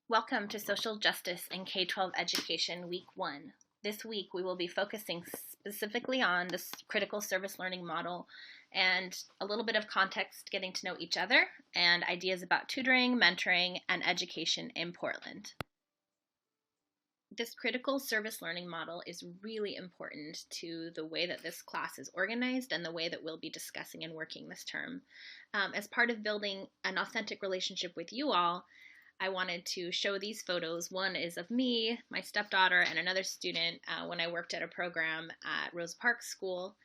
Welcome to Social Justice and K-12 Education Week 1. This week we will be focusing specifically on the critical service learning model and a little bit of context getting to know each other and ideas about tutoring, mentoring, and education in Portland. This critical service learning model is really important to the way that this class is organized and the way that we'll be discussing and working this term. As part of building an authentic relationship with you all, I wanted to show these photos. One is of me, my stepdaughter, and another student when I worked at a program at Rose Park School.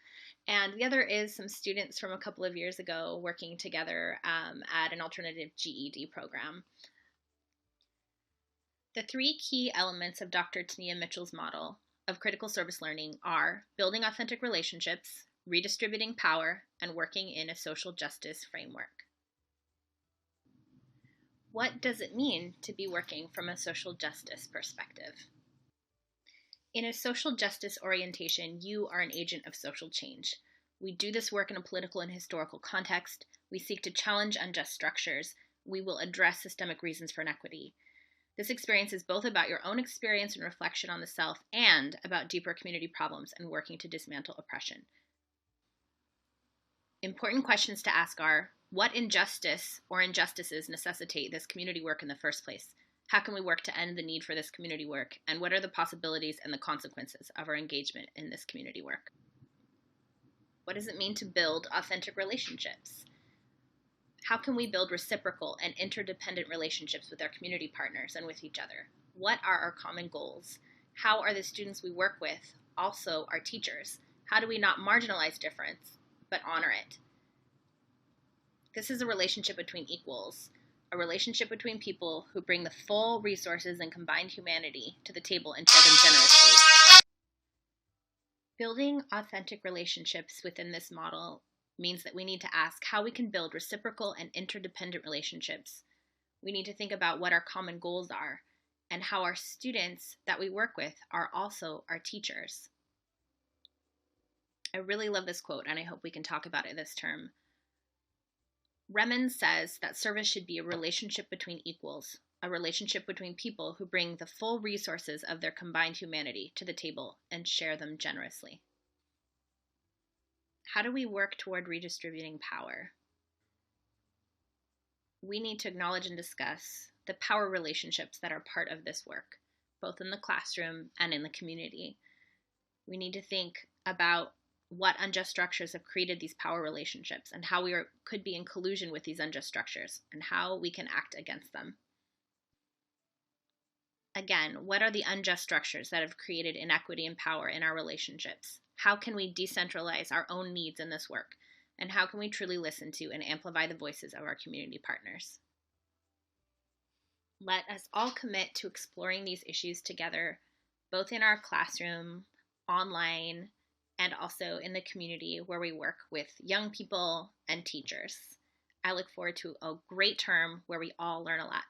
And the other is some students from a couple of years ago working together at an alternative GED program. The three key elements of Dr. Tania Mitchell's model of critical service learning are building authentic relationships, redistributing power, and working in a social justice framework. What does it mean to be working from a social justice perspective? In a social justice orientation, you are an agent of social change. We do this work in a political and historical context. We seek to challenge unjust structures. We will address systemic reasons for inequity. This experience is both about your own experience and reflection on the self and about deeper community problems and working to dismantle oppression. Important questions to ask are, what injustice or injustices necessitate this community work in the first place? How can we work to end the need for this community work? And what are the possibilities and the consequences of our engagement in this community work? What does it mean to build authentic relationships? How can we build reciprocal and interdependent relationships with our community partners and with each other? What are our common goals? How are the students we work with also our teachers? How do we not marginalize difference, but honor it? This is a relationship between equals, a relationship between people who bring the full resources and combined humanity to the table and share them generously. Building authentic relationships within this model means that we need to ask how we can build reciprocal and interdependent relationships. We need to think about what our common goals are and how our students that we work with are also our teachers. I really love this quote, and I hope we can talk about it this term. Remens says that service should be a relationship between equals, a relationship between people who bring the full resources of their combined humanity to the table and share them generously. How do we work toward redistributing power? We need to acknowledge and discuss the power relationships that are part of this work, both in the classroom and in the community. We need to think about what unjust structures have created these power relationships and how we could be in collusion with these unjust structures and how we can act against them. Again, what are the unjust structures that have created inequity and power in our relationships? How can we decentralize our own needs in this work? And how can we truly listen to and amplify the voices of our community partners? Let us all commit to exploring these issues together, both in our classroom, online, and also in the community where we work with young people and teachers. I look forward to a great term where we all learn a lot.